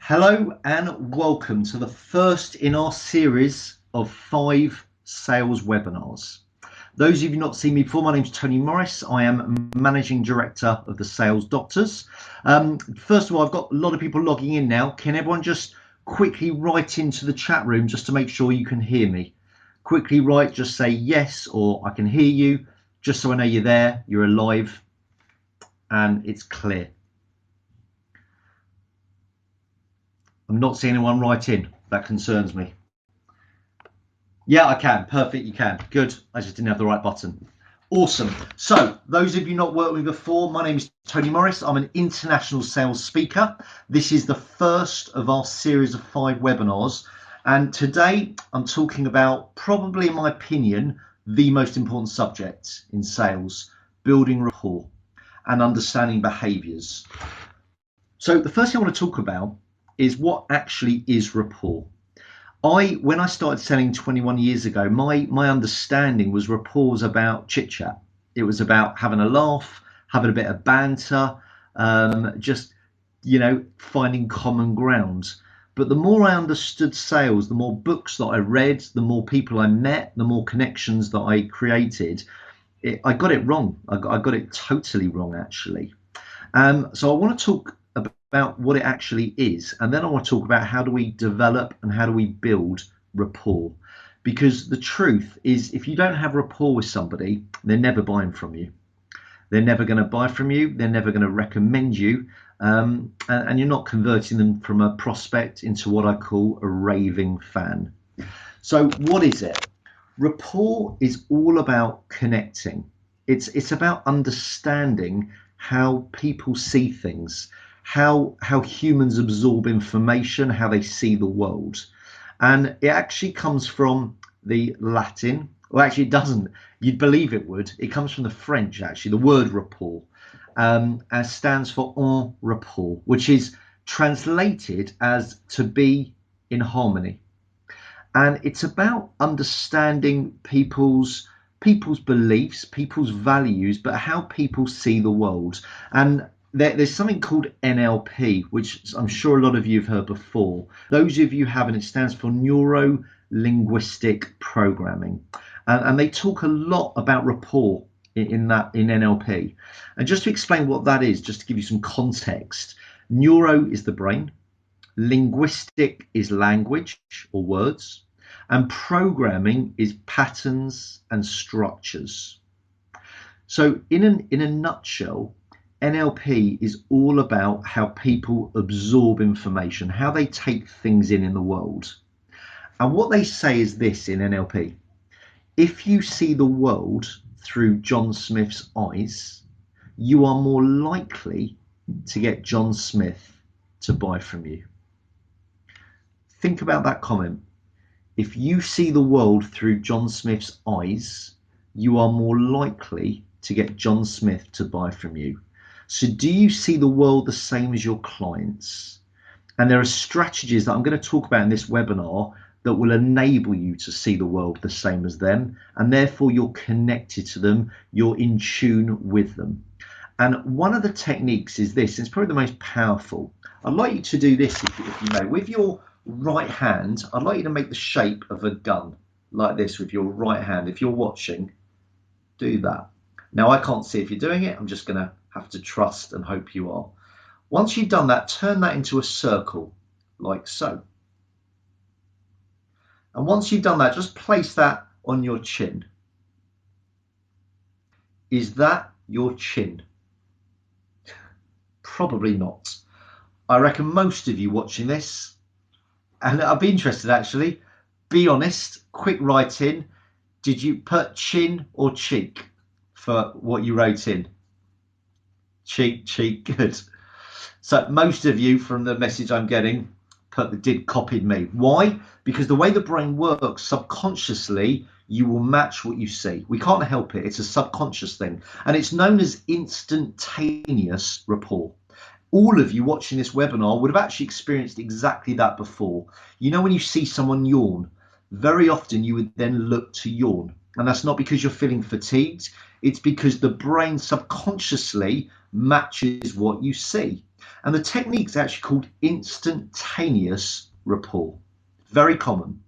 Hello and welcome to the first in our series of 5 sales webinars. Those of you not seen me before, my name's Tony Morris. I am Managing Director of the Sales Doctors. First of all, I've got a lot of people logging in now. Can everyone just quickly write into the chat room just to make sure you can hear me? Quickly write, just say yes or I can hear you, just so I know you're there, you're alive and it's clear. I'm not seeing anyone write in. That concerns me. Yeah, I can. Perfect, you can. Good. I just didn't have the right button. Awesome. So, those of you not worked with me before, my name is Tony Morris. I'm an international sales speaker. This is the first of our series of 5 webinars. And today I'm talking about, probably in my opinion, the most important subject in sales, building rapport and understanding behaviours. So the first thing I want to talk about is what actually is rapport. When I started selling 21 years ago, my understanding was rapport was about chit chat. It was about having a laugh, having a bit of banter, just, finding common ground. But the more I understood sales, the more books that I read, the more people I met, the more connections that I created, I got it wrong. I got it totally wrong, actually. So I want to talk about what it actually is, and then I want to talk about how do we develop and how do we build rapport, because the truth is, if you don't have rapport with somebody, they're never buying from you, they're never going to buy from you, they're never going to recommend you, and you're not converting them from a prospect into what I call a raving fan. So what is it? Rapport is all about connecting. It's about understanding how people see things, how humans absorb information, how they see the world. And it actually comes from the Latin. Well, actually, it doesn't. You'd believe it would. It comes from the French, actually, the word rapport, and stands for en rapport, which is translated as to be in harmony. And it's about understanding people's beliefs, people's values, but how people see the world. And there's something called NLP, which I'm sure a lot of you have heard before. Those of you haven't, it stands for Neuro Linguistic Programming. And they talk a lot about rapport in NLP. And just to explain what that is, just to give you some context, neuro is the brain, linguistic is language or words, and programming is patterns and structures. So in a nutshell, NLP is all about how people absorb information, how they take things in the world. And what they say is this in NLP: if you see the world through John Smith's eyes, you are more likely to get John Smith to buy from you. Think about that comment. If you see the world through John Smith's eyes, you are more likely to get John Smith to buy from you. So do you see the world the same as your clients? And there are strategies that I'm going to talk about in this webinar that will enable you to see the world the same as them, and therefore you're connected to them, you're in tune with them. And one of the techniques is this, and it's probably the most powerful. I'd like you to do this, if you may. With your right hand, I'd like you to make the shape of a gun, like this with your right hand. If you're watching, do that. Now, I can't see if you're doing it. I'm just going to have to trust and hope you are. Once you've done that, turn that into a circle, like so. And once you've done that, just place that on your chin. Is that your chin? Probably not. I reckon most of you watching this, and I'd be interested actually, be honest, quick write in. Did you put chin or cheek for what you wrote in? Cheek, good. So most of you, from the message I'm getting, copied me. Why? Because the way the brain works, subconsciously, you will match what you see. We can't help it. It's a subconscious thing. And it's known as instantaneous rapport. All of you watching this webinar would have actually experienced exactly that before. You know, when you see someone yawn, very often you would then look to yawn. And that's not because you're feeling fatigued. It's because the brain subconsciously matches what you see. And the technique is actually called instantaneous rapport. Very common.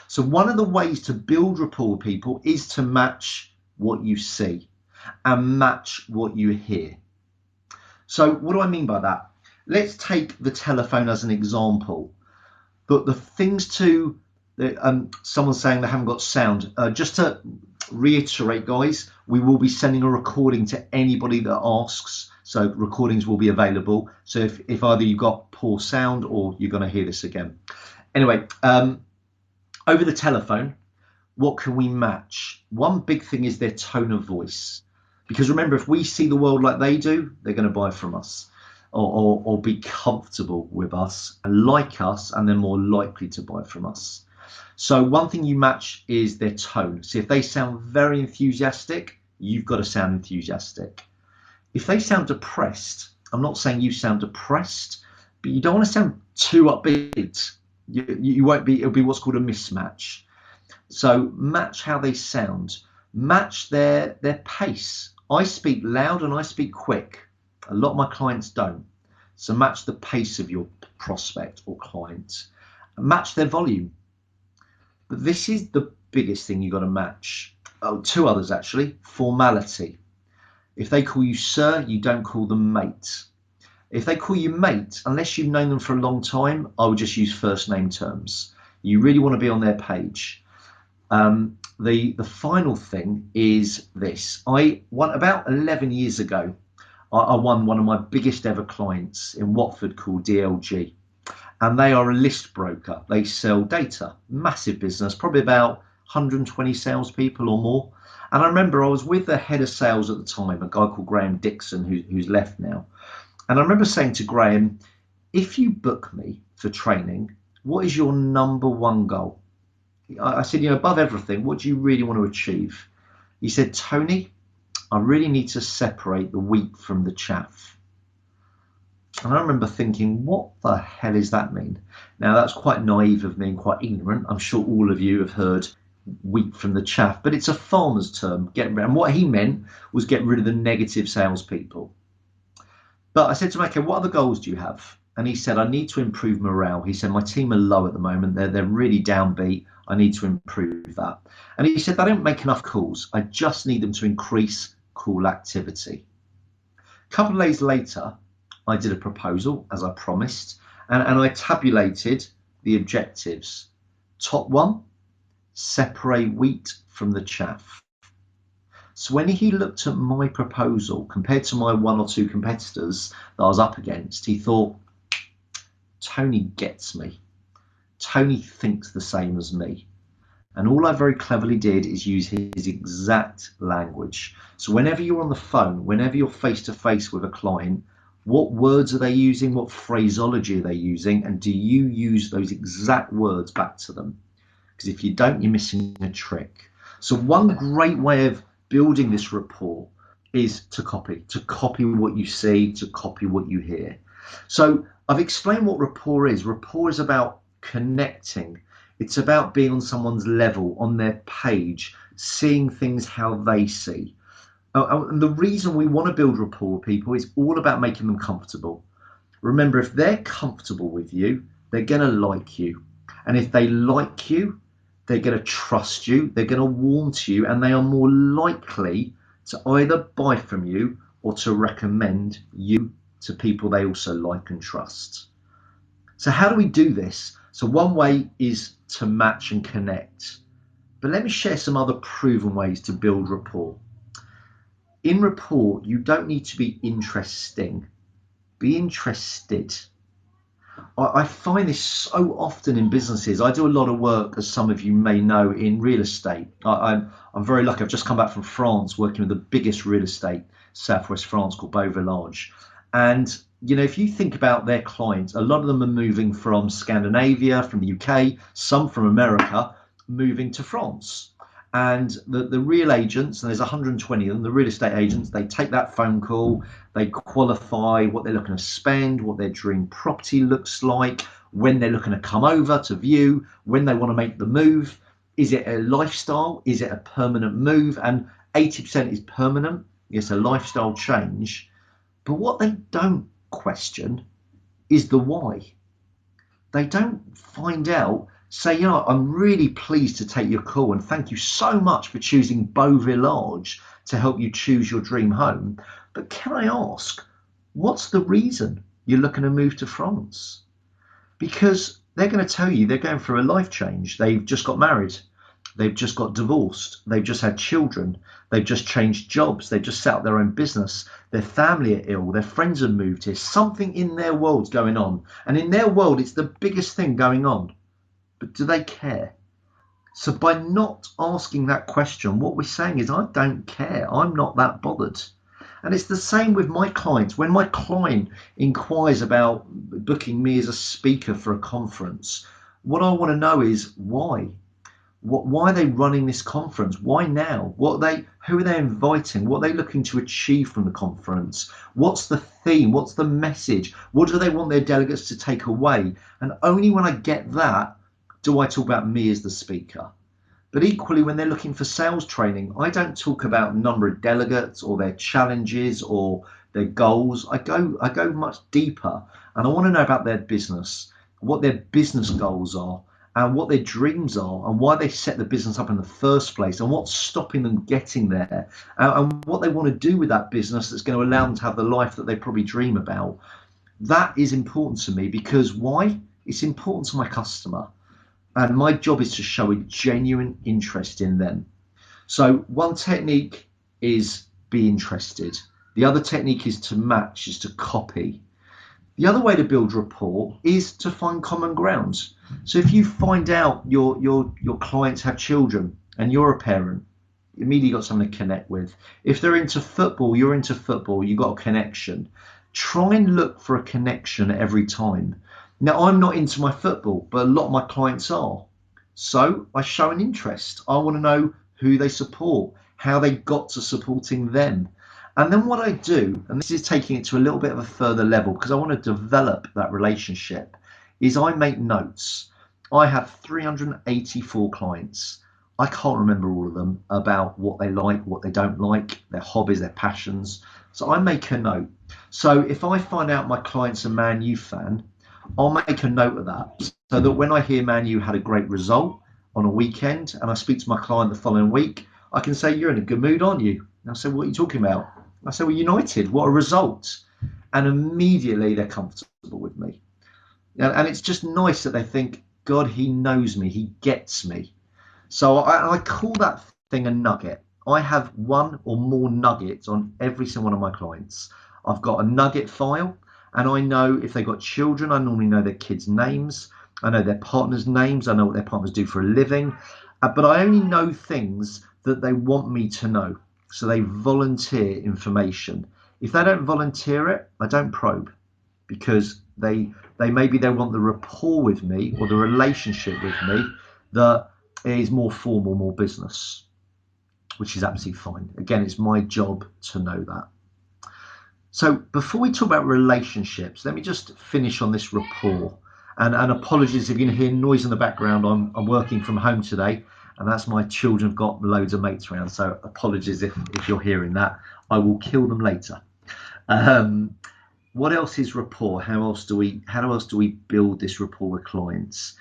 So one of the ways to build rapport with people is to match what you see and match what you hear. So what do I mean by that? Let's take the telephone as an example. But the things to, someone saying they haven't got sound, just to reiterate, guys, we will be sending a recording to anybody that asks. So recordings will be available. So if either you've got poor sound or you're going to hear this again. Anyway, over the telephone, what can we match? One big thing is their tone of voice. Because remember, if we see the world like they do, they're going to buy from us or be comfortable with us and like us, and they're more likely to buy from us. So one thing you match is their tone. So if they sound very enthusiastic, you've got to sound enthusiastic. If they sound depressed, I'm not saying you sound depressed, but you don't want to sound too upbeat. You won't be, it'll be what's called a mismatch. So match how they sound, match their pace. I speak loud and I speak quick. A lot of my clients don't. So match the pace of your prospect or client. Match their volume. But this is the biggest thing you've got to match. Oh, two others actually. Formality. If they call you sir, you don't call them mate. If they call you mate, unless you've known them for a long time, I would just use first name terms. You really want to be on their page. The final thing is this. About 11 years ago, I won one of my biggest ever clients in Watford called DLG. And they are a list broker. They sell data, massive business, probably about 120 salespeople or more. And I remember I was with the head of sales at the time, a guy called Graham Dixon, who's left now. And I remember saying to Graham, if you book me for training, what is your number one goal? I said, above everything, what do you really want to achieve? He said, Tony, I really need to separate the wheat from the chaff. And I remember thinking, what the hell does that mean? Now, that's quite naive of me and quite ignorant. I'm sure all of you have heard wheat from the chaff, but it's a farmer's term. And what he meant was get rid of the negative salespeople. But I said to him, okay, what other goals do you have? And he said, I need to improve morale. He said, my team are low at the moment. They're really downbeat. I need to improve that. And he said, I don't make enough calls. I just need them to increase call activity. A couple of days later, I did a proposal, as I promised, and I tabulated the objectives. Top one, separate wheat from the chaff. So when he looked at my proposal compared to my one or two competitors that I was up against, he thought, Tony gets me. Tony thinks the same as me. And all I very cleverly did is use his exact language. So whenever you're on the phone, whenever you're face to face with a client, what words are they using? What phraseology are they using? And do you use those exact words back to them? Because if you don't, you're missing a trick. So one great way of building this rapport is to copy what you see, to copy what you hear. So I've explained what rapport is. Rapport is about connecting. It's about being on someone's level, on their page, seeing things how they see. And the reason we want to build rapport with people is all about making them comfortable. Remember, if they're comfortable with you, they're going to like you. And if they like you, they're going to trust you, they're going to warm to you, and they are more likely to either buy from you or to recommend you to people they also like and trust. So how do we do this? So one way is to match and connect. But let me share some other proven ways to build rapport. In rapport, you don't need to be interesting. Be interested. I find this so often in businesses. I do a lot of work, as some of you may know, in real estate. I'm very lucky. I've just come back from France working with the biggest real estate, Southwest France, called Beauvillage. And, if you think about their clients, a lot of them are moving from Scandinavia, from the UK, some from America, moving to France. And the real agents, and there's 120 of them, the real estate agents, they take that phone call, they qualify what they're looking to spend, what their dream property looks like, when they're looking to come over to view, when they want to make the move. Is it a lifestyle? Is it a permanent move? And 80% is permanent. It's a lifestyle change. But what they don't question is the why. They don't find out, say, you know, I'm really pleased to take your call and thank you so much for choosing Beau Village to help you choose your dream home. But can I ask, what's the reason you're looking to move to France? Because they're going to tell you they're going through a life change. They've just got married. They've just got divorced. They've just had children. They've just changed jobs. They've just set up their own business. Their family are ill. Their friends have moved here. Something in their world's going on. And in their world, it's the biggest thing going on. But do they care? So by not asking that question, what we're saying is, I don't care. I'm not that bothered. And it's the same with my clients. When my client inquires about booking me as a speaker for a conference, what I want to know is why. Why are they running this conference? Why now? Who are they inviting? What are they looking to achieve from the conference? What's the theme? What's the message? What do they want their delegates to take away? And only when I get that do I talk about me as the speaker. But equally, when they're looking for sales training, I don't talk about number of delegates or their challenges or their goals. I go much deeper, and I want to know about their business, what their business goals are, and what their dreams are, and why they set the business up in the first place, and what's stopping them getting there, and what they want to do with that business that's going to allow them to have the life that they probably dream about. That is important to me, because why? It's important to my customer, and my job is to show a genuine interest in them. So one technique is be interested. The other technique is to match, is to copy. The other way to build rapport is to find common grounds. So if you find out your clients have children and you're a parent, you immediately got someone to connect with. If they're into football, you're into football, you got a connection. Try and look for a connection every time. Now, I'm not into my football, but a lot of my clients are. So I show an interest. I want to know who they support, how they got to supporting them. And then what I do, and this is taking it to a little bit of a further level because I want to develop that relationship, is I make notes. I have 384 clients. I can't remember all of them about what they like, what they don't like, their hobbies, their passions. So I make a note. So if I find out my client's a Man U fan, I'll make a note of that so that when I hear Man U had a great result on a weekend and I speak to my client the following week, I can say, you're in a good mood, aren't you? And I say, what are you talking about? I say, well, United, what a result. And immediately they're comfortable with me. And it's just nice that they think, God, he knows me, he gets me. So I call that thing a nugget. I have one or more nuggets on every single one of my clients. I've got a nugget file, and I know if they've got children, I normally know their kids' names. I know their partners' names. I know what their partners do for a living. But I only know things that they want me to know. So they volunteer information. If they don't volunteer it, I don't probe, because they maybe they want the rapport with me or the relationship with me that is more formal, more business, which is absolutely fine. Again, it's my job to know that. So before we talk about relationships, let me just finish on this rapport. And apologies if you can hear noise in the background. I'm working from home today, and that's my children have got loads of mates around. So apologies if you're hearing that. I will kill them later. What else is rapport? How else do we build this rapport with clients?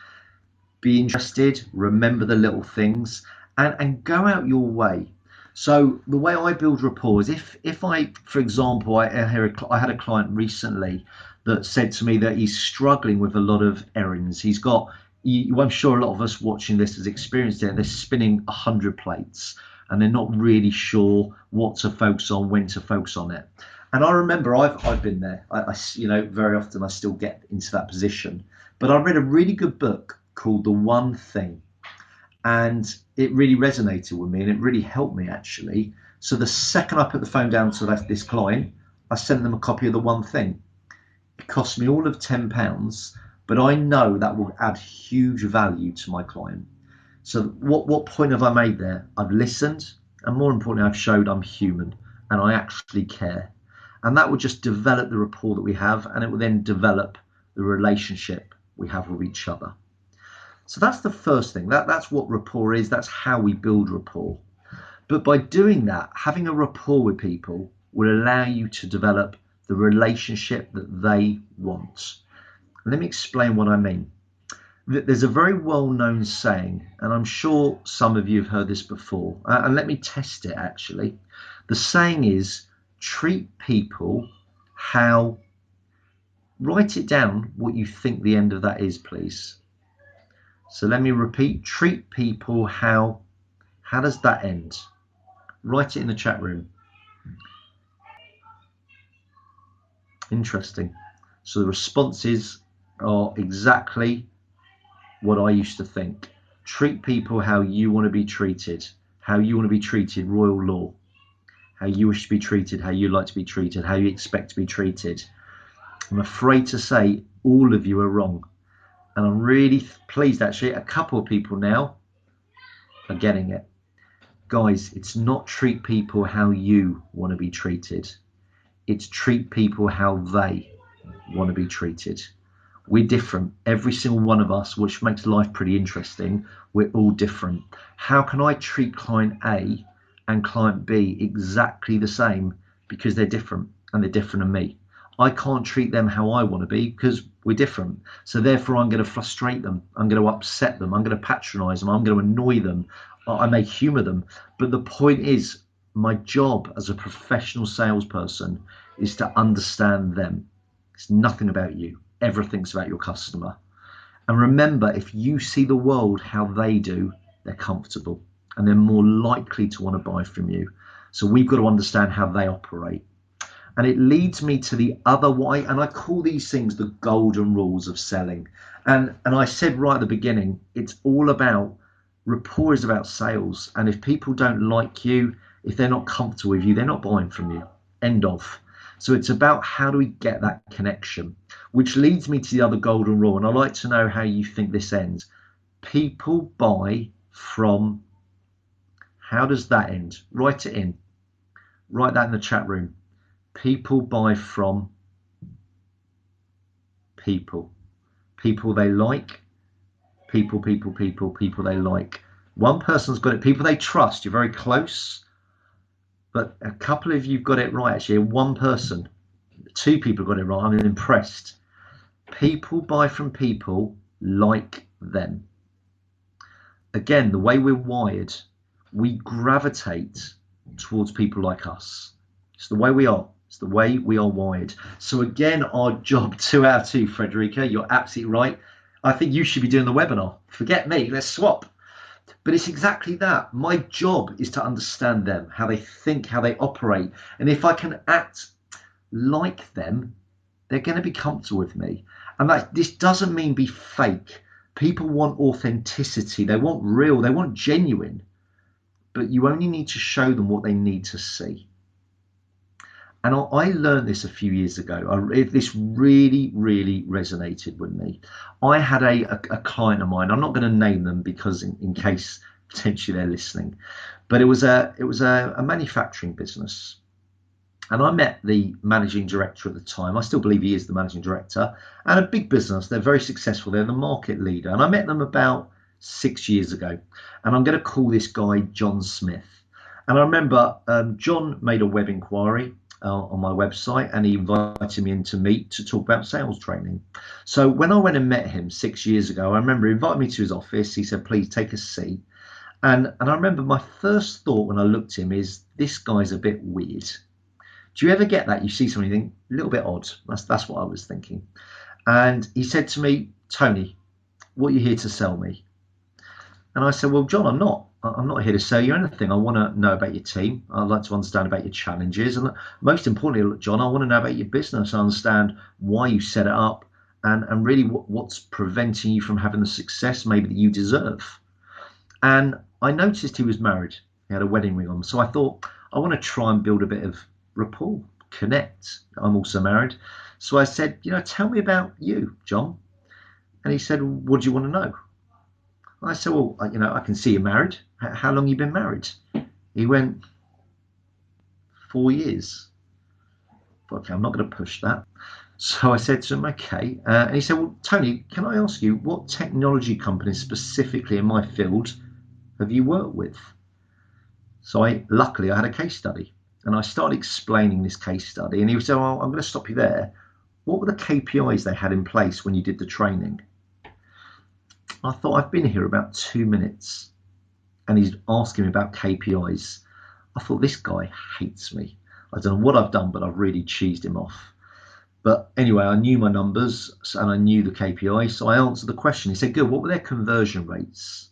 Be interested, remember the little things, and go out your way. So the way I build rapport is if I, for example, I had a client recently that said to me that he's struggling with a lot of errands. He's got, I'm sure a lot of us watching this has experienced it. They're spinning 100 plates and they're not really sure what to focus on, when to focus on it. And I remember I've been there. I very often I still get into that position. But I read a really good book called The One Thing, and it really resonated with me and it really helped me actually. So the second I put the phone down to this client, I sent them a copy of The One Thing. It cost me all of £10, but I know that will add huge value to my client. So what point have I made there? I've listened, and more importantly, I've showed I'm human and I actually care. And that will just develop the rapport that we have, and it will then develop the relationship we have with each other. So that's the first thing. That's what rapport is. That's how we build rapport. But by doing that, having a rapport with people will allow you to develop the relationship that they want. Let me explain what I mean. There's a very well-known saying, and I'm sure some of you have heard this before, and let me test it actually. The saying is, treat people how, write it down what you think the end of that is, please. So let me repeat, treat people how does that end? Write it in the chat room. Interesting. So the responses are exactly what I used to think. Treat people how you want to be treated, how you want to be treated, royal law, how you wish to be treated, how you like to be treated, how you expect to be treated. I'm afraid to say all of you are wrong. And I'm really pleased actually, a couple of people now are getting it. Guys, it's not treat people how you want to be treated. It's treat people how they want to be treated. We're different, every single one of us, which makes life pretty interesting. We're all different. How can I treat client A and client B exactly the same because they're different and they're different than me? I can't treat them how I want to be because we're different. So therefore I'm going to frustrate them. I'm going to upset them. I'm going to patronize them. I'm going to annoy them. I may humor them. But the point is, my job as a professional salesperson is to understand them. It's nothing about you. Everything's about your customer. And remember, if you see the world how they do, they're comfortable and they're more likely to want to buy from you. So we've got to understand how they operate. And it leads me to the other way, and I call these things the golden rules of selling. And I said right at the beginning, it's all about rapport, is about sales. And if people don't like you, if they're not comfortable with you, they're not buying from you. End of. So it's about how do we get that connection, which leads me to the other golden rule. And I'd like to know how you think this ends. People buy from, how does that end? Write it in. Write that in the chat room. People buy from people. People they like. People they like. One person's got it. People they trust. You're very close. But a couple of you've got it right, actually. One person, two people got it right. I'm impressed. People buy from people like them. Again, the way we're wired, we gravitate towards people like us. It's the way we are. It's the way we are wired. So again, our job, 2 out of 2, Frederica, you're absolutely right. I think you should be doing the webinar. Forget me, let's swap. But it's exactly that. My job is to understand them, how they think, how they operate. And if I can act like them, they're going to be comfortable with me. And this doesn't mean be fake. People want authenticity. They want real. They want genuine. But you only need to show them what they need to see. And I learned this a few years ago. This really, really resonated with me. I had a client of mine. I'm not going to name them because in case potentially they're listening, but it was a manufacturing business. And I met the managing director at the time. I still believe he is the managing director, and a big business. They're very successful. They're the market leader. And I met them about 6 years ago. And I'm going to call this guy John Smith. And I remember John made a web inquiry on my website, and he invited me in to meet to talk about sales training. So when I went and met him 6 years ago, I remember he invited me to his office. He said, please take a seat. And I remember my first thought when I looked at him is, this guy's a bit weird. Do you ever get that? You see something, you think, a little bit odd. That's what I was thinking. And he said to me, Tony, what are you here to sell me? And I said, well, John, I'm not here to sell you anything. I want to know about your team. I'd like to understand about your challenges. And most importantly, John, I want to know about your business. I understand why you set it up and really what's preventing you from having the success maybe that you deserve. And I noticed he was married. He had a wedding ring on. So I thought, I want to try and build a bit of rapport, connect. I'm also married. So I said, tell me about you, John. And he said, what do you want to know? I said, well, I can see you're married. How long have you been married? He went, 4 years. Okay, I'm not going to push that. So I said to him, okay. And he said, well, Tony, can I ask you, what technology companies specifically in my field have you worked with? So luckily I had a case study. And I started explaining this case study, and he was saying, well, I'm going to stop you there. What were the KPIs they had in place when you did the training? I thought, I've been here about 2 minutes and he's asking me about KPIs. I thought, this guy hates me. I don't know what I've done, but I've really cheesed him off. But anyway, I knew my numbers and I knew the KPIs, so I answered the question. He said, good, what were their conversion rates?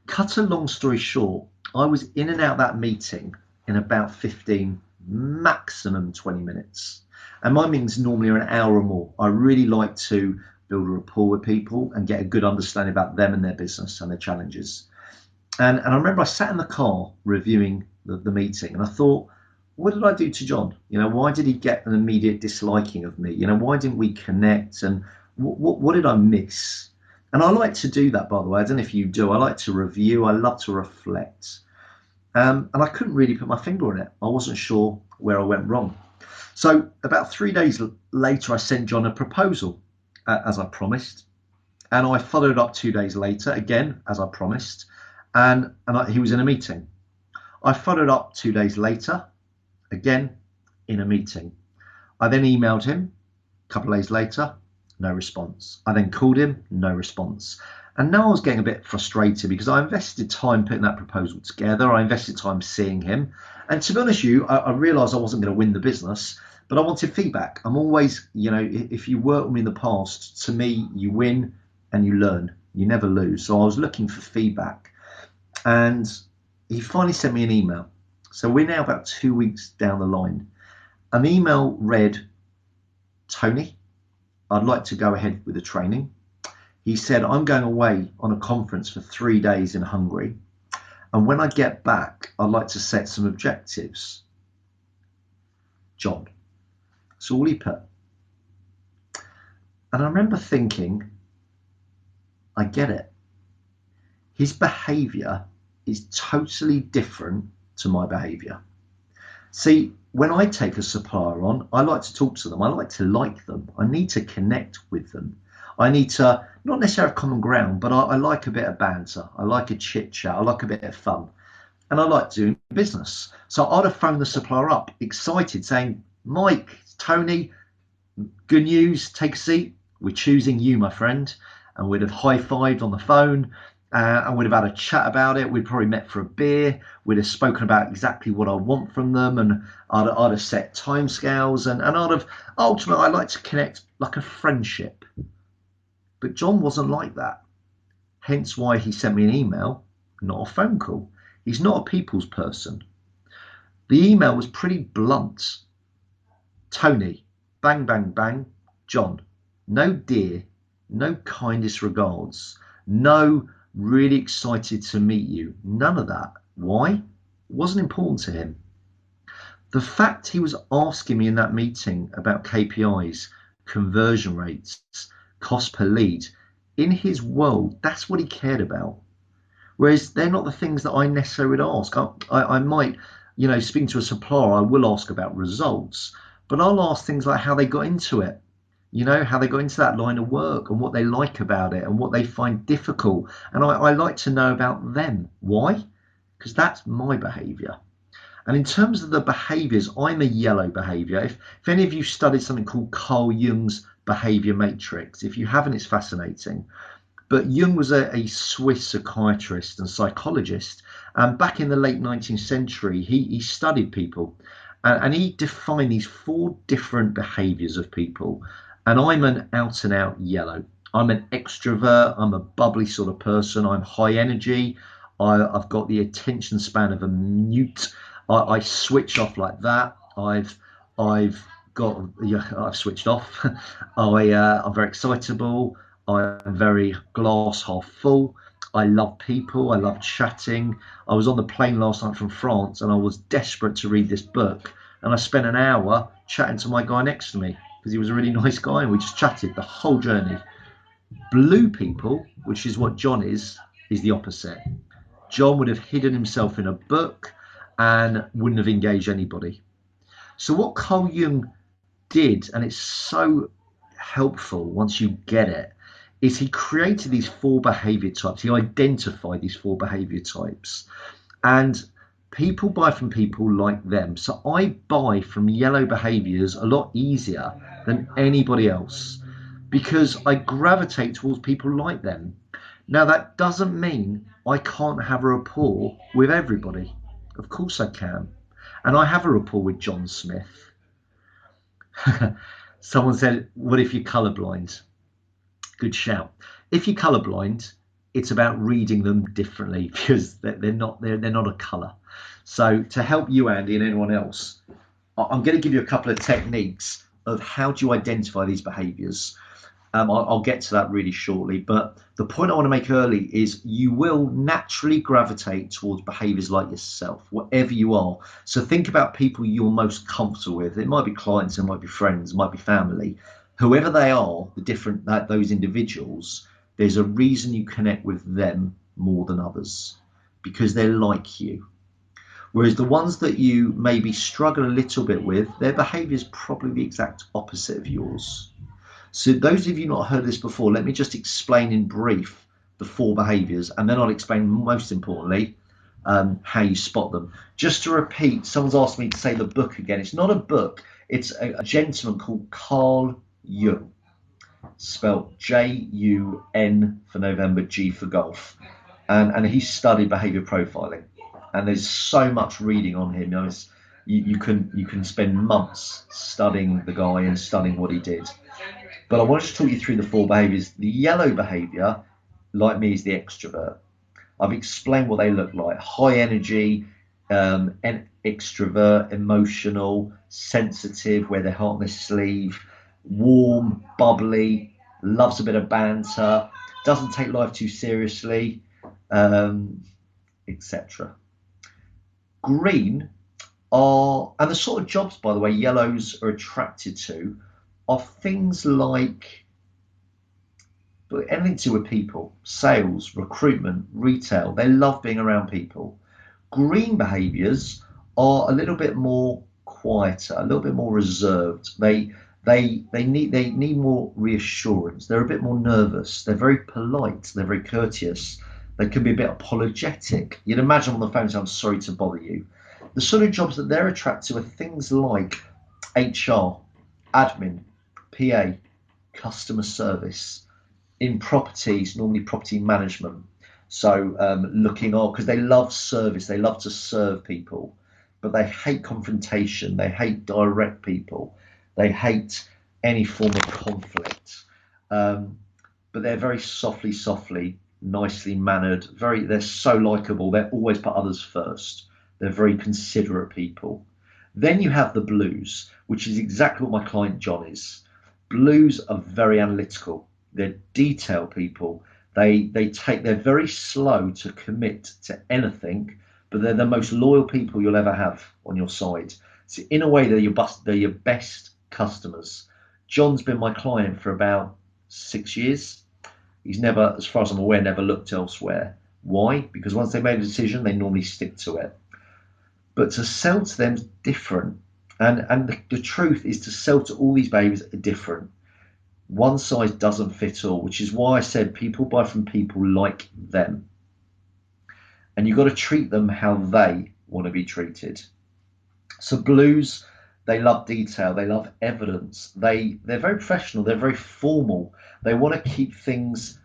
Cut a long story short, I was in and out that meeting in about 15, maximum 20 minutes. And my meetings normally are an hour or more. I really like to build a rapport with people and get a good understanding about them and their business and their challenges. And I remember I sat in the car reviewing the meeting and I thought, what did I do to John? Why did he get an immediate disliking of me? Why didn't we connect? And what did I miss? And I like to do that, by the way. I don't know if you do. I like to review. I love to reflect. And I couldn't really put my finger on it. I wasn't sure where I went wrong. So about 3 days later, I sent John a proposal, as I promised. And I followed up 2 days later, again, as I promised. And he was in a meeting. I followed up 2 days later, again, in a meeting. I then emailed him a couple of days later, no response. I then called him, no response. And now I was getting a bit frustrated because I invested time putting that proposal together. I invested time seeing him. And to be honest with you, I realized I wasn't going to win the business, but I wanted feedback. I'm always, if you work with me in the past, to me, you win and you learn. You never lose. So I was looking for feedback. And he finally sent me an email. So we're now about 2 weeks down the line. An email read, Tony, I'd like to go ahead with the training. He said, I'm going away on a conference for 3 days in Hungary. And when I get back, I'd like to set some objectives. John. That's all he put. And I remember thinking, I get it. His behavior is totally different to my behavior. See, when I take a supplier on, I like to talk to them. I like to like them. I need to connect with them. I need to not necessarily have common ground, but I like a bit of banter. I like a chit chat. I like a bit of fun. And I like doing business. So I'd have phoned the supplier up, excited, saying, Mike, Tony, good news, take a seat. We're choosing you, my friend. And we'd have high-fived on the phone. And we'd have had a chat about it. We'd probably met for a beer. We'd have spoken about exactly what I want from them. And I'd have set timescales. And I'd have, ultimately, I like to connect like a friendship. But John wasn't like that. Hence why he sent me an email, not a phone call. He's not a people's person. The email was pretty blunt. Tony, bang, bang, bang. John, no dear, no kindest regards, no really excited to meet you. None of that. Why? It wasn't important to him. The fact he was asking me in that meeting about KPIs, conversion rates, cost per lead, in his world, that's what he cared about. Whereas they're not the things that I necessarily would ask. I might, speaking to a supplier, I will ask about results, but I'll ask things like how they got into it. How they got into that line of work and what they like about it and what they find difficult. And I like to know about them. Why? Because that's my behavior. And in terms of the behaviors, I'm a yellow behavior. If any of you studied something called Carl Jung's Behaviour Matrix, if you haven't, it's fascinating. But Jung was a Swiss psychiatrist and psychologist. And back in the late 19th century, he studied people. And he defined these 4 different behaviors of people. And I'm an out and out yellow. I'm an extrovert. I'm a bubbly sort of person. I'm high energy. I've got the attention span of a mute. I switch off like that. I've switched off. I'm very excitable. I'm very glass half full. I love people. I love chatting. I was on the plane last night from France and I was desperate to read this book. And I spent an hour chatting to my guy next to me because he was a really nice guy and we just chatted the whole journey. Blue people, which is what John is the opposite. John would have hidden himself in a book and wouldn't have engaged anybody. So what Carl Jung did, and it's so helpful once you get it, is he created these 4 behavior types. He identified these 4 behavior types. And People buy from people like them. So I buy from yellow behaviours a lot easier than anybody else because I gravitate towards people like them. Now, that doesn't mean I can't have a rapport with everybody. Of course I can. And I have a rapport with John Smith. Someone said, what if you're colourblind? Good shout. If you're colourblind, it's about reading them differently because they're not a colour. So to help you, Andy, and anyone else, I'm going to give you a couple of techniques of how do you identify these behaviours. I'll get to that really shortly, but the point I want to make early is you will naturally gravitate towards behaviours like yourself, whatever you are. So think about people you're most comfortable with. It might be clients, it might be friends, it might be family. Whoever they are, those individuals, there's a reason you connect with them more than others because they're like you. Whereas the ones that you maybe struggle a little bit with, their behaviour is probably the exact opposite of yours. So those of you not heard this before, let me just explain in brief the 4 behaviours, and then I'll explain most importantly how you spot them. Just to repeat, someone's asked me to say the book again. It's not a book. It's a gentleman called Carl Jung, spelled Jun for November, G for golf, and he studied behaviour profiling. And there's so much reading on him. You can spend months studying the guy and studying what he did. But I want to talk you through the 4 behaviours. The yellow behaviour, like me, is the extrovert. I've explained what they look like. High energy, extrovert, emotional, sensitive, wear their heart on their sleeve, warm, bubbly, loves a bit of banter, doesn't take life too seriously, etc. Green are, and the sort of jobs, by the way, yellows are attracted to, are things like anything to do with people, sales, recruitment, retail. They love being around people. Green behaviours are a little bit more quieter, a little bit more reserved. They need more reassurance. They're a bit more nervous. They're very polite. They're very courteous. They can be a bit apologetic. You'd imagine on the phone saying, I'm sorry to bother you. The sort of jobs that they're attracted to are things like HR, admin, PA, customer service. In properties, normally property management. So looking on, because they love service, they love to serve people, but they hate confrontation, they hate direct people, they hate any form of conflict. But they're very softly, nicely mannered, they're so likable, they always put others first. They're very considerate people. Then you have the blues, which is exactly what my client John is. Blues are very analytical. They're detail people. They're very slow to commit to anything, but they're the most loyal people you'll ever have on your side. So in a way, they're your best customers. John's been my client for about 6 years. He's never, as far as I'm aware, never looked elsewhere. Why? Because once they made a decision, they normally stick to it. But to sell to them is different. And the truth is, to sell to all these babies are different. One size doesn't fit all, which is why I said people buy from people like them. And you've got to treat them how they want to be treated. So blues, they love detail, they love evidence, they're very professional, they're very formal, they want to keep things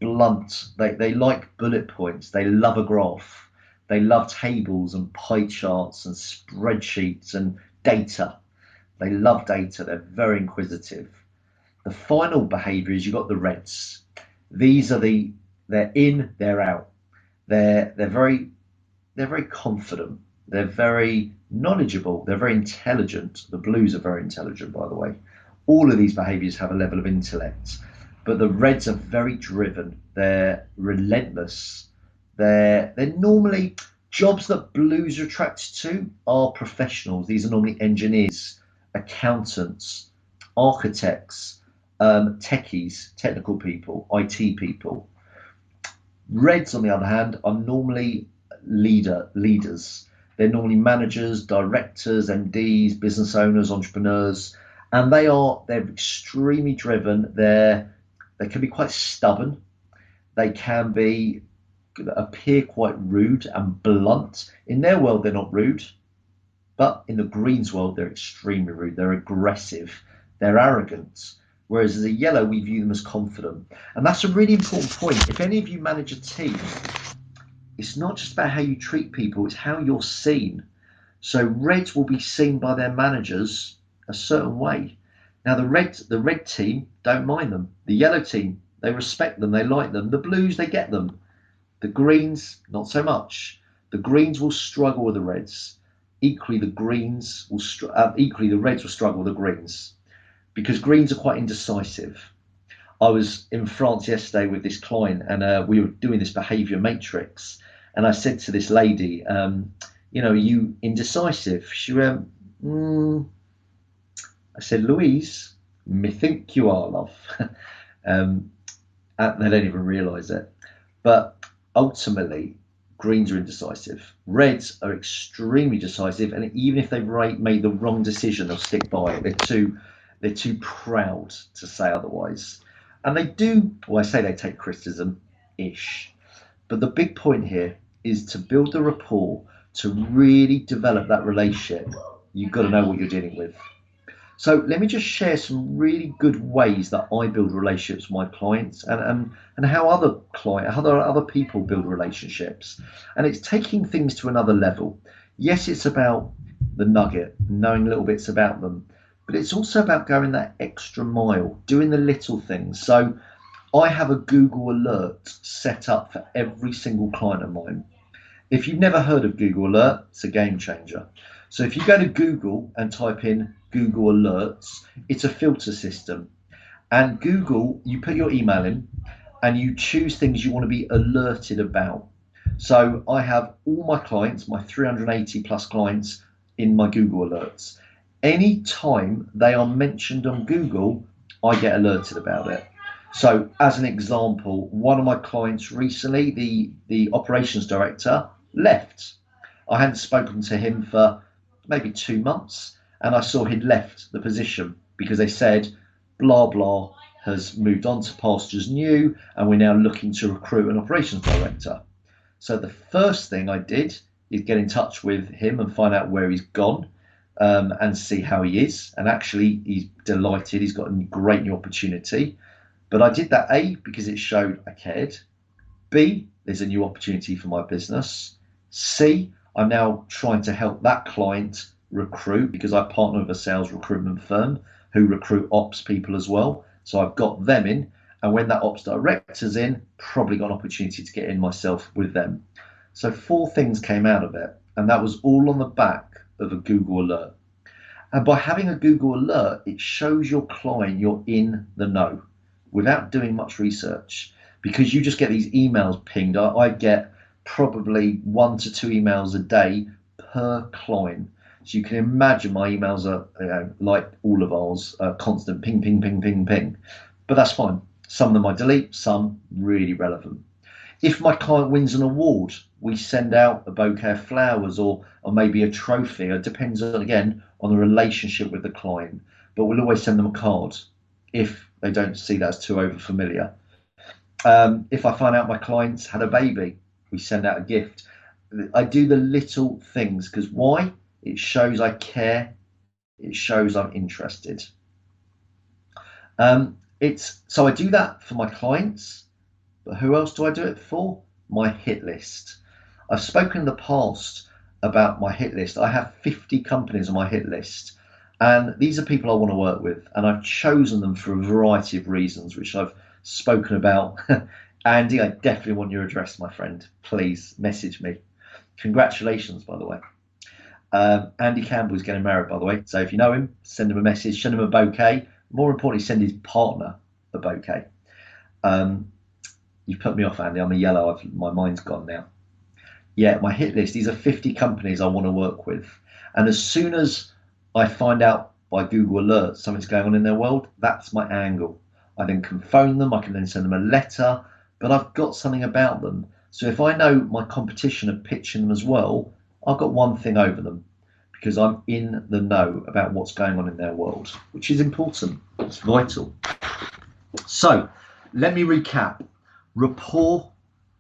blunt, they like bullet points, they love a graph, they love tables and pie charts and spreadsheets and data. They love data, they're very inquisitive. The final behaviour is you've got the reds. These are they're in, they're out. They're very confident. They're very knowledgeable. They're very intelligent. The blues are very intelligent, by the way. All of these behaviours have a level of intellect, but the reds are very driven. They're relentless. They're normally jobs that blues are attracted to are professionals. These are normally engineers, accountants, architects, techies, technical people, IT people. Reds, on the other hand, are normally leaders. They're normally managers, directors, MDs, business owners, entrepreneurs, and they're extremely driven. They can be quite stubborn. They can be appear quite rude and blunt. In their world, they're not rude, but in the Greens world, they're extremely rude. They're aggressive. They're arrogant. Whereas as a yellow, we view them as confident. And that's a really important point. If any of you manage a team, it's not just about how you treat people, it's how you're seen. So reds will be seen by their managers a certain way. Now the red team don't mind them. The yellow team, they respect them, they like them. The blues, they get them. The greens, not so much. The greens will struggle with the reds. Equally, the reds will struggle with the greens, because greens are quite indecisive. I was in France yesterday with this client, and we were doing this behaviour matrix, and I said to this lady, you know, are you indecisive? She went, I said, Louise, me think you are, love. And they don't even realise it. But ultimately, greens are indecisive. Reds are extremely decisive, and even if they've made the wrong decision, they'll stick by it. They're too proud to say otherwise. And they do, well, I say they take criticism-ish. But the big point here is to build the rapport, to really develop that relationship. You've got to know what you're dealing with. So let me just share some really good ways that I build relationships with my clients, and how other people build relationships. And it's taking things to another level. Yes, it's about the nugget, knowing little bits about them, but it's also about going that extra mile, doing the little things. So I have a Google alert set up for every single client of mine. If you've never heard of Google Alert, it's a game changer. So if you go to Google and type in Google Alerts, it's a filter system. And Google, you put your email in and you choose things you want to be alerted about. So I have all my clients, my 380 plus clients, in my Google Alerts. Any time they are mentioned on Google, I get alerted about it. So as an example, one of my clients recently, the operations director, left. I hadn't spoken to him for maybe 2 months, and I saw he'd left the position because they said blah blah has moved on to pastures new, and we're now looking to recruit an operations director. So the first thing I did is get in touch with him and find out where he's gone, and see how he is. And actually, he's delighted. He's got a great new opportunity. But I did that, A, because it showed I cared. B, there's a new opportunity for my business. C, I'm now trying to help that client recruit, because I partner with a sales recruitment firm who recruit ops people as well. So I've got them in, and when that ops director's in, probably got an opportunity to get in myself with them. So 4 things came out of it, and that was all on the back of a Google alert. And by having a Google alert, it shows your client you're in the know without doing much research, because you just get these emails pinged. I get probably 1 to 2 emails a day per client. So you can imagine my emails are, you know, like all of ours, constant ping, ping, ping, ping, ping. But that's fine. Some of them I delete, some really relevant. If my client wins an award, we send out a bouquet of flowers or maybe a trophy. It depends on, again, on the relationship with the client. But we'll always send them a card if they don't see that as too over familiar. If I find out my clients had a baby, we send out a gift. I do the little things, because why? It shows I care. It shows I'm interested. So I do that for my clients, but who else do I do it for? My hit list. I've spoken in the past about my hit list. I have 50 companies on my hit list, and these are people I want to work with, and I've chosen them for a variety of reasons, which I've spoken about. Andy, I definitely want your address, my friend. Please message me. Congratulations, by the way. Andy Campbell's getting married, by the way. So if you know him, send him a message, send him a bouquet. More importantly, send his partner a bouquet. You've put me off, Andy. I'm a yellow. My mind's gone now. Yeah, my hit list. These are 50 companies I want to work with. And as soon as I find out by Google Alerts something's going on in their world, that's my angle. I then can phone them. I can then send them a letter. But I've got something about them. So if I know my competition are pitching them as well, I've got one thing over them, because I'm in the know about what's going on in their world, which is important. It's vital. So let me recap. Rapport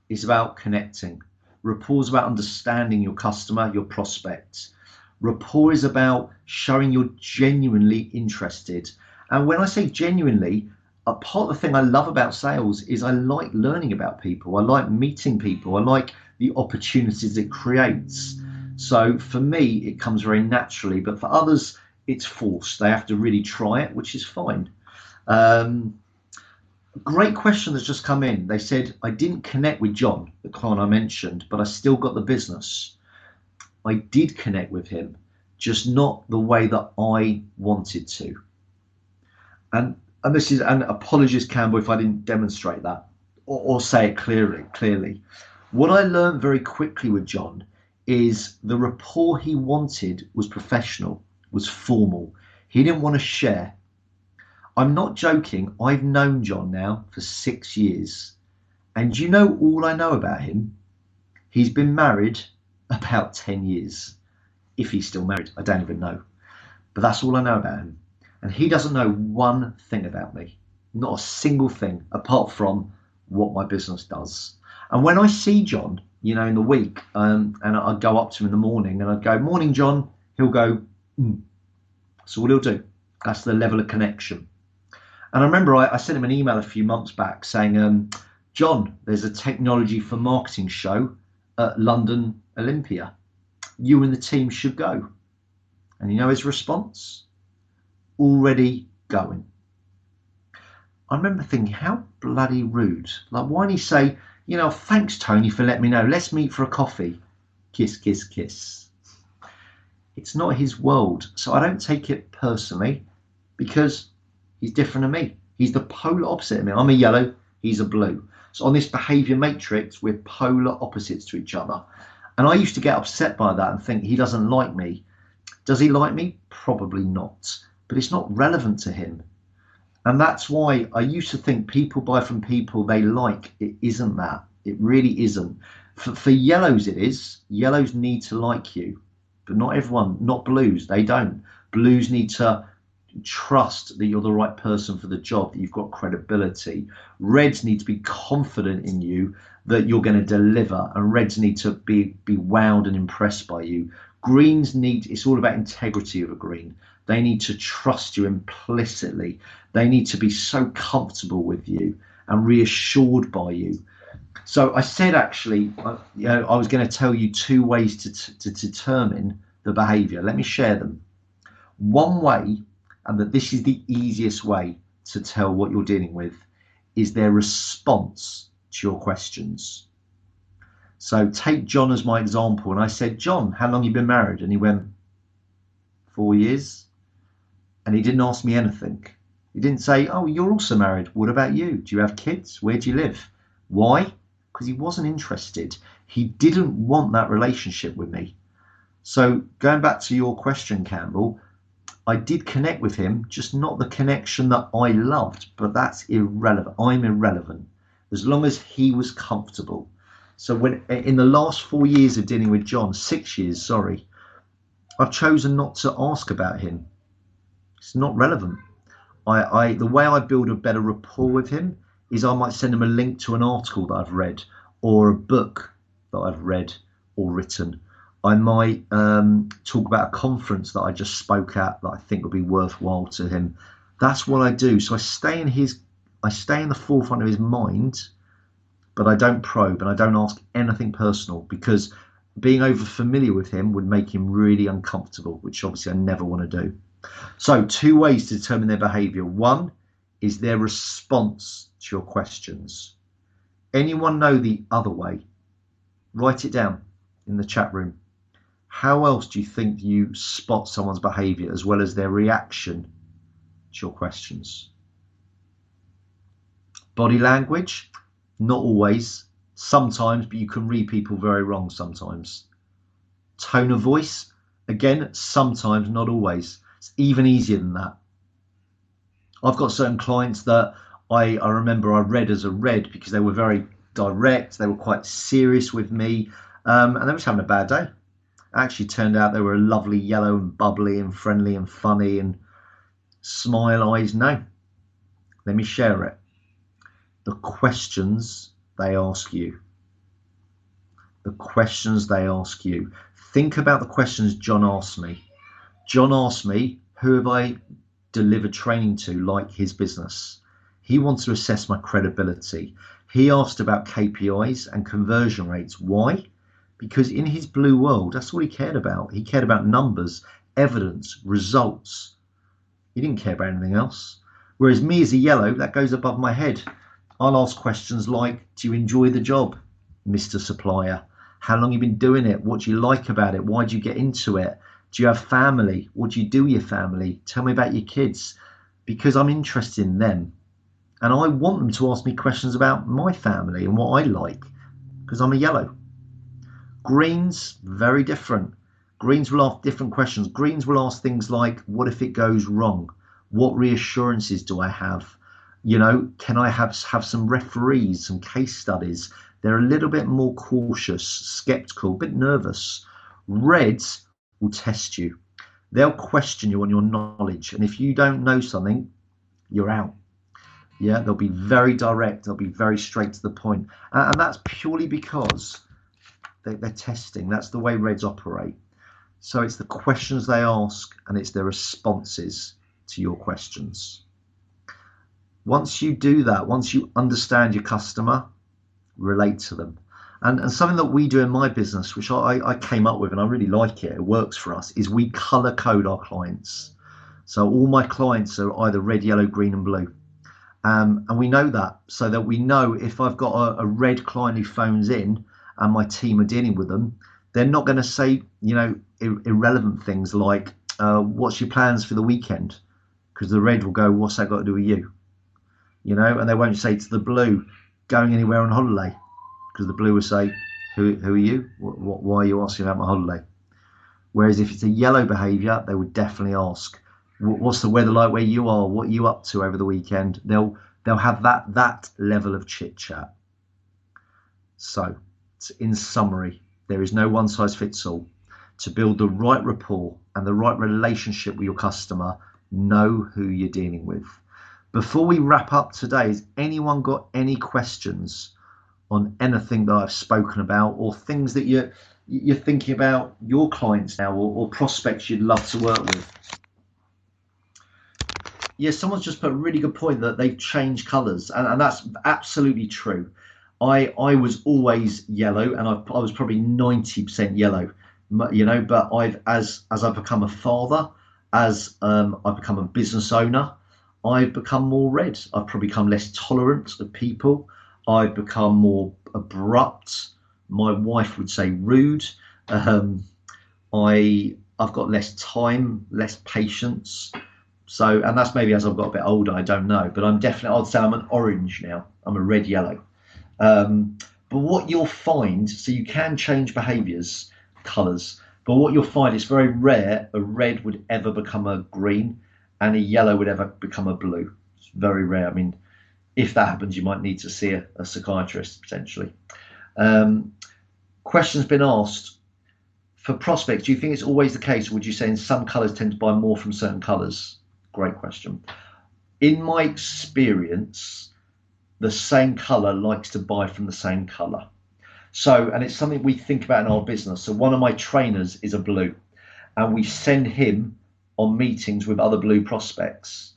is about connecting. Rapport is about understanding your customer, your prospects. Rapport is about showing you're genuinely interested. And when I say genuinely, a part of the thing I love about sales is I like learning about people. I like meeting people. I like the opportunities it creates. So for me, it comes very naturally, but for others, it's forced. They have to really try it, which is fine. Great question that's just come in. They said, I didn't connect with John, the client I mentioned, but I still got the business. I did connect with him, just not the way that I wanted to. And this is, and apologies, Campbell, if I didn't demonstrate that or say it clearly. What I learned very quickly with John is the rapport he wanted was professional, was formal. He didn't want to share. I'm not joking. I've known John now for 6 years. And you know all I know about him? He's been married about 10 years. If he's still married, I don't even know. But that's all I know about him. And he doesn't know one thing about me. Not a single thing, apart from what my business does. And when I see John, you know, in the week, and I'd go up to him in the morning and I'd go, morning, John. He'll go, That's all he'll do. That's the level of connection. And I remember I sent him an email a few months back saying, John, there's a technology for marketing show at London Olympia. You and the team should go. And you know his response? Already going. I remember thinking, how bloody rude. Like, why didn't he say, you know, thanks, Tony, for letting me know. Let's meet for a coffee. Kiss, kiss, kiss. It's not his world. So I don't take it personally because he's different to me. He's the polar opposite of me. I'm a yellow, he's a blue. So on this behaviour matrix, we're polar opposites to each other. And I used to get upset by that and think he doesn't like me. Does he like me? Probably not. But it's not relevant to him. And that's why I used to think people buy from people they like. It isn't that. It really isn't. For yellows, it is. Yellows need to like you. But not everyone, not blues. They don't. Blues need to trust that you're the right person for the job, that you've got credibility. Reds need to be confident in you that you're going to deliver, and reds need to be wowed and impressed by you. Greens need, it's all about integrity of a green. They need to trust you implicitly. They need to be so comfortable with you and reassured by you. So I said, actually, I was going to tell you 2 ways to determine the behavior. Let me share them. One way, and that this is the easiest way to tell what you're dealing with, is their response to your questions. So take John as my example. And I said, John, how long have you been married? And he went, 4 years. And he didn't ask me anything. He didn't say, oh, you're also married. What about you? Do you have kids? Where do you live? Why? Because he wasn't interested. He didn't want that relationship with me. So going back to your question, Campbell, I did connect with him, just not the connection that I loved, but that's irrelevant. I'm irrelevant as long as he was comfortable. So when in the last 4 years of dealing with John, 6 years, sorry, I've chosen not to ask about him. It's not relevant. The way I build a better rapport with him is I might send him a link to an article that I've read or a book that I've read or written. I might talk about a conference that I just spoke at that I think would be worthwhile to him. That's what I do. So I stay in the forefront of his mind, but I don't probe and I don't ask anything personal, because being over familiar with him would make him really uncomfortable, which obviously I never want to do. So 2 ways to determine their behavior. One is their response to your questions. Anyone know the other way? Write it down in the chat room. How else do you think you spot someone's behavior as well as their reaction to your questions? Body language, not always, sometimes, but you can read people very wrong sometimes. Tone of voice, again, sometimes, not always. It's even easier than that. I've got certain clients that I remember I read as a red because they were very direct, they were quite serious with me, and they were having a bad day. Actually turned out they were a lovely yellow and bubbly and friendly and funny and smile eyes. No, let me share it. The questions they ask you. the questions they ask you. Think about the questions John asked me. John asked me, who have I delivered training to, like his business? He wants to assess my credibility. He asked about KPIs and conversion rates. Why? Because in his blue world, that's all he cared about. He cared about numbers, evidence, results. He didn't care about anything else. Whereas me as a yellow, that goes above my head. I'll ask questions like, do you enjoy the job, Mr. Supplier? How long have you been doing it? What do you like about it? Why do you get into it? Do you have family? What do you do with your family? Tell me about your kids. Because I'm interested in them. And I want them to ask me questions about my family and what I like, because I'm a yellow. Greens, very different. Greens will ask different questions. Greens will ask things like, what if it goes wrong? What reassurances do I have? You know, can I have some referees, some case studies? They're a little bit more cautious, skeptical, a bit nervous. Reds will test you. They'll question you on your knowledge. And if you don't know something, you're out. Yeah, they'll be very direct. They'll be very straight to the point. And that's purely because they're testing. That's the way Reds operate. So it's the questions they ask and it's their responses to your questions. Once you do that, once you understand your customer, relate to them. And something that we do in my business, which I came up with and I really like it, it works for us, is we color code our clients. So all my clients are either red, yellow, green and blue. And we know that, so that we know if I've got a red client who phones in and my team are dealing with them, they're not going to say, you know, irrelevant things like, what's your plans for the weekend? Because the red will go, what's that got to do with you? You know, and they won't say to the blue, going anywhere on holiday? Because the blue will say, who are you? Why are you asking about my holiday? Whereas if it's a yellow behaviour, they would definitely ask, what's the weather like where you are? What are you up to over the weekend? They'll have that level of chit chat. So, in summary, there is no one size fits all. To build the right rapport and the right relationship with your customer, know who you're dealing with. Before we wrap up today, has anyone got any questions on anything that I've spoken about, or things that you're thinking about your clients now, or prospects you'd love to work with? Yeah, someone's just put a really good point that they've changed colours, and that's absolutely true. I was always yellow, and I was probably 90% yellow, you know. But as I've become a father, as I've become a business owner, I've become more red. I've probably become less tolerant of people. I've become more abrupt. My wife would say rude. I've got less time, less patience. So, and that's maybe as I've got a bit older, I don't know. But I'd say I'm an orange now. I'm a red yellow. But what you'll find, so you can change behaviours, colours, but what you'll find, it's very rare a red would ever become a green and a yellow would ever become a blue. It's very rare. I mean, if that happens, you might need to see a psychiatrist potentially. Question's been asked, for prospects, do you think it's always the case, or would you say in some colours tend to buy more from certain colours? Great question. In my experience, the same colour likes to buy from the same colour. So, and it's something we think about in our business. So one of my trainers is a blue, and we send him on meetings with other blue prospects.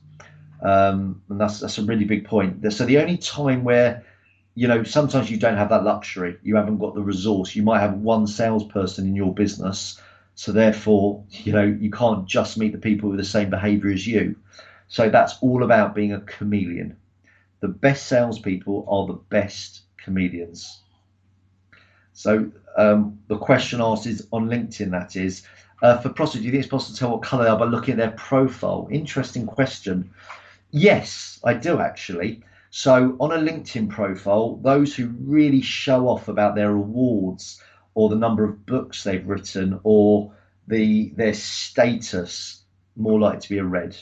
And that's a really big point. So the only time where, you know, sometimes you don't have that luxury, you haven't got the resource, you might have one salesperson in your business, so therefore, you know, you can't just meet the people with the same behavior as you. So that's all about being a chameleon. The best salespeople are the best chameleons. So the question asked is on LinkedIn, that is, for prospects, do you think it's possible to tell what colour they are by looking at their profile? Interesting question. Yes, I do actually. So on a LinkedIn profile, those who really show off about their awards or the number of books they've written or their status, more likely to be a red.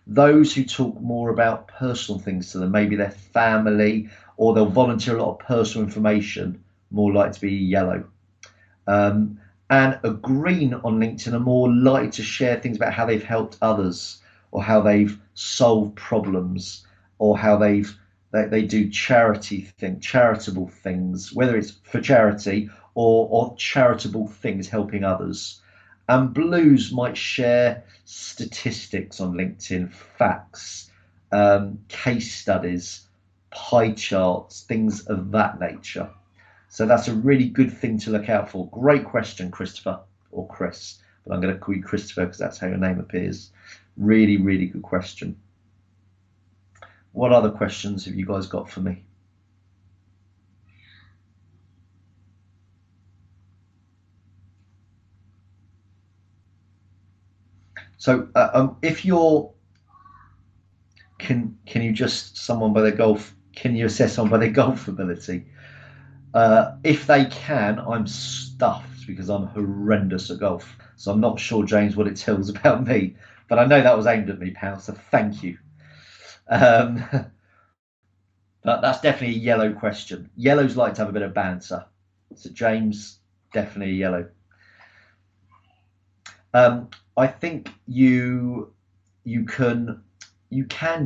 Those who talk more about personal things to them, maybe their family, or they'll volunteer a lot of personal information, more likely to be yellow. And a green on LinkedIn are more likely to share things about how they've helped others, or how they've solved problems, or how they do charitable things, whether it's for charity or charitable things, helping others. And blues might share statistics on LinkedIn, facts, case studies, pie charts, things of that nature. So that's a really good thing to look out for. Great question, Christopher, or Chris, but I'm going to call you Christopher because that's how your name appears. Really, really good question. What other questions have you guys got for me? So if you're, can you just someone by their golf? Can you assess someone by their golf ability? If they can, I'm stuffed because I'm horrendous at golf. So I'm not sure, James, what it tells about me. But I know that was aimed at me, pal. So thank you. But that's definitely a yellow question. Yellows like to have a bit of banter. So James, definitely a yellow. I think you can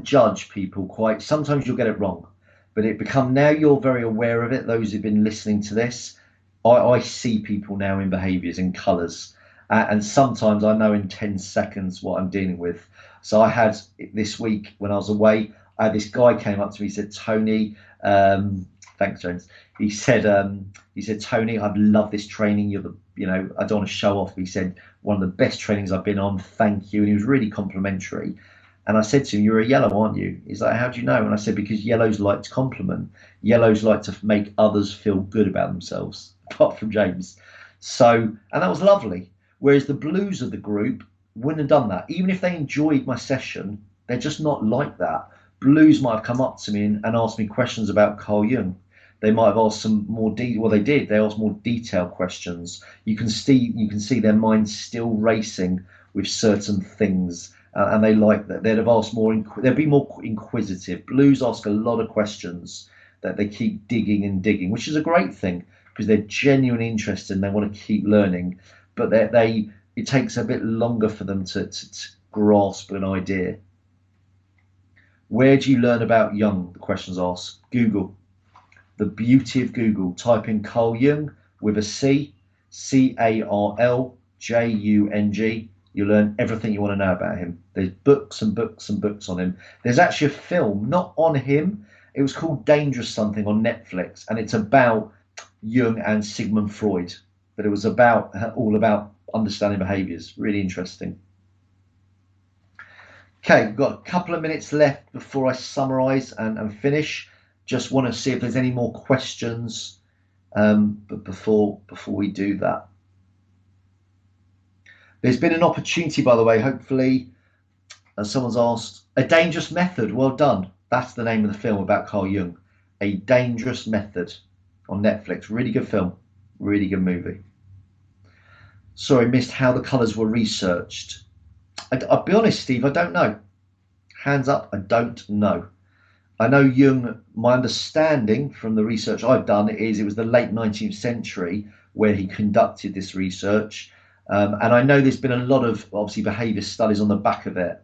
judge people quite. Sometimes you'll get it wrong, but now you're very aware of it. Those who've been listening to this, I see people now in behaviours in colours, and sometimes I know in 10 seconds what I'm dealing with. So I had this week when I was away, I had this guy came up to me, he said, Tony, thanks, James. He said, Tony, I'd love this training. You're the, I don't want to show off, but he said, one of the best trainings I've been on. Thank you. And he was really complimentary. And I said to him, you're a yellow, aren't you? He's like, how do you know? And I said, because yellows like to compliment. Yellows like to make others feel good about themselves, apart from James. So, and that was lovely. Whereas the blues of the group wouldn't have done that. Even if they enjoyed my session, they're just not like that. Blues might have come up to me and asked me questions about Carl Jung. They might have asked some more they did. They asked more detailed questions. You can see their minds still racing with certain things, and they like that. They'd have asked more. They'd be more inquisitive. Blues ask a lot of questions that they keep digging and digging, which is a great thing because they're genuinely interested and they want to keep learning. But it takes a bit longer for them to grasp an idea. Where do you learn about Jung? The question's asked. Google. The beauty of Google. Type in Carl Jung with a C, Carl Jung. You learn everything you want to know about him. There's books and books and books on him. There's actually a film, not on him. It was called Dangerous Something on Netflix, and it's about Jung and Sigmund Freud. But it was all about understanding behaviours. Really interesting. Okay, we've got a couple of minutes left before I summarise and finish. Just want to see if there's any more questions, but before we do that. There's been an opportunity, by the way, hopefully, as someone's asked, A Dangerous Method. Well done. That's the name of the film about Carl Jung. A Dangerous Method on Netflix. Really good film. Really good movie. Sorry, missed how the colours were researched. I'll be honest, Steve, I don't know. Hands up, I don't know. I know Jung, my understanding from the research I've done is it was the late 19th century where he conducted this research. And I know there's been a lot of, obviously, behaviour studies on the back of it.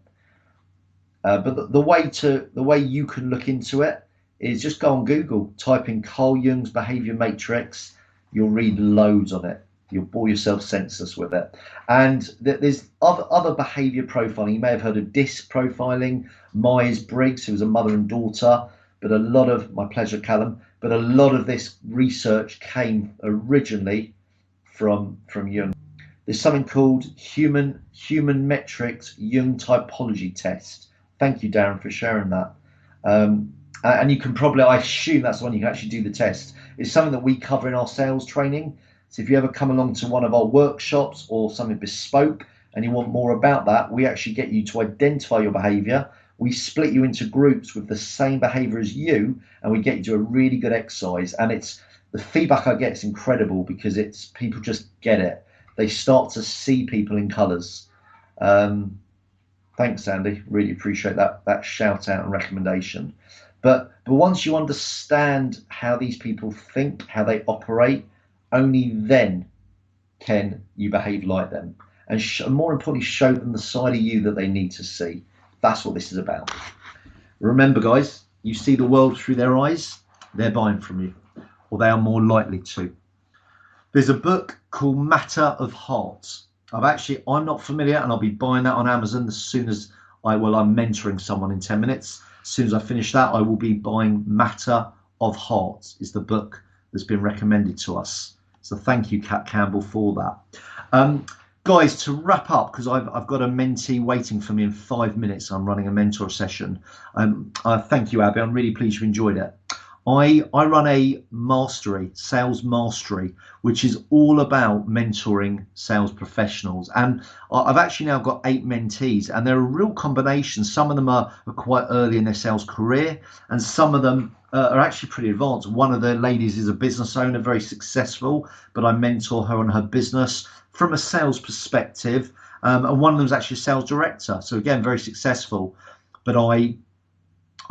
But the way you can look into it is just go on Google, type in Carl Jung's Behaviour Matrix. You'll read loads on it. You'll bore yourself senseless with it. And there's other behaviour profiling. You may have heard of DISC profiling, Myers-Briggs, who was a mother and daughter. But a lot of, my pleasure, Callum, but a lot of this research came originally from Jung. There's something called human metrics Jung typology test. Thank you, Darren, for sharing that. And you can probably, I assume that's the one you can actually do the test. It's something that we cover in our sales training. So if you ever come along to one of our workshops or something bespoke and you want more about that, we actually get you to identify your behaviour. We split you into groups with the same behaviour as you, and we get you to a really good exercise. And it's the feedback I get is incredible because it's people just get it. They start to see people in colours. Thanks, Andy. Really appreciate that shout out and recommendation. But once you understand how these people think, how they operate, only then can you behave like them. And more importantly, show them the side of you that they need to see. That's what this is about. Remember, guys, you see the world through their eyes, they're buying from you, or they are more likely to. There's a book called Matter of Heart. I'm not familiar, and I'll be buying that on Amazon as soon as I'm mentoring someone in 10 minutes. As soon as I finish that, I will be buying Matter of Heart, is the book that's been recommended to us. So thank you, Kat Campbell, for that. Guys, to wrap up, because I've got a mentee waiting for me in 5 minutes. I'm running a mentor session. Thank you, Abby. I'm really pleased you enjoyed it. I run a sales mastery, which is all about mentoring sales professionals. And I've actually now got 8 mentees, and they're a real combination. Some of them are quite early in their sales career, and some of them are actually pretty advanced. One of the ladies is a business owner, very successful, but I mentor her on her business from a sales perspective. And one of them is actually a sales director. So again, very successful. But I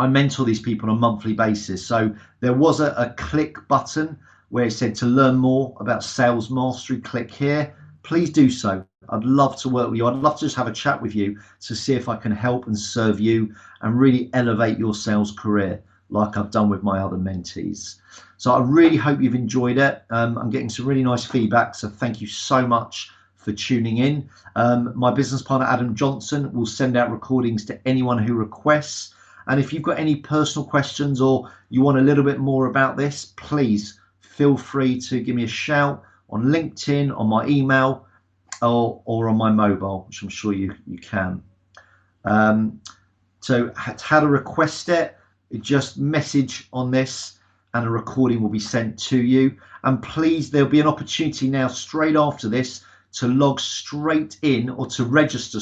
mentor these people on a monthly basis. So there was a click button where it said to learn more about sales mastery, click here. Please do so. I'd love to work with you. I'd love to just have a chat with you to see if I can help and serve you and really elevate your sales career like I've done with my other mentees. So I really hope you've enjoyed it. I'm getting some really nice feedback. So thank you so much for tuning in. My business partner, Adam Johnson, will send out recordings to anyone who requests. And if you've got any personal questions or you want a little bit more about this, please feel free to give me a shout on LinkedIn, on my email, or on my mobile, which I'm sure you can. So how to request it, just message on this and a recording will be sent to you. And please, there'll be an opportunity now straight after this to log straight in, or to register,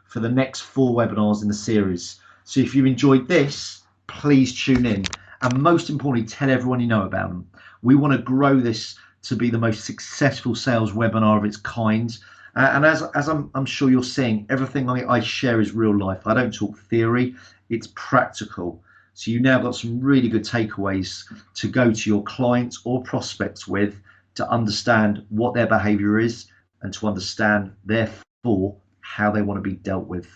for the next 4 webinars in the series. So if you enjoyed this, please tune in. And most importantly, tell everyone you know about them. We want to grow this to be the most successful sales webinar of its kind. And as I'm sure you're seeing, everything I share is real life. I don't talk theory, it's practical. So you now got some really good takeaways to go to your clients or prospects with, to understand what their behavior is and to understand, therefore, how they want to be dealt with.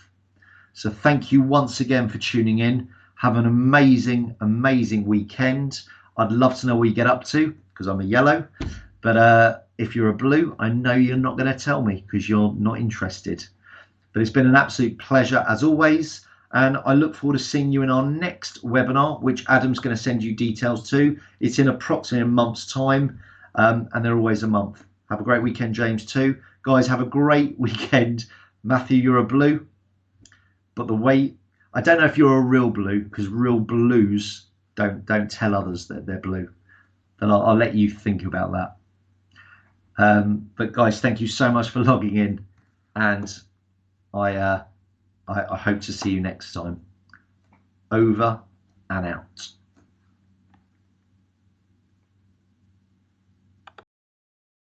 So thank you once again for tuning in. Have an amazing, amazing weekend. I'd love to know what you get up to, because I'm a yellow. But if you're a blue, I know you're not going to tell me because you're not interested. But it's been an absolute pleasure as always. And I look forward to seeing you in our next webinar, which Adam's going to send you details to. It's in approximately a month's time, and they're always a month. Have a great weekend, James, too. Guys, have a great weekend. Matthew, you're a blue. But I don't know if you're a real blue, because real blues don't tell others that they're blue. Then I'll let you think about that. But guys, thank you so much for logging in, and I hope to see you next time. Over and out.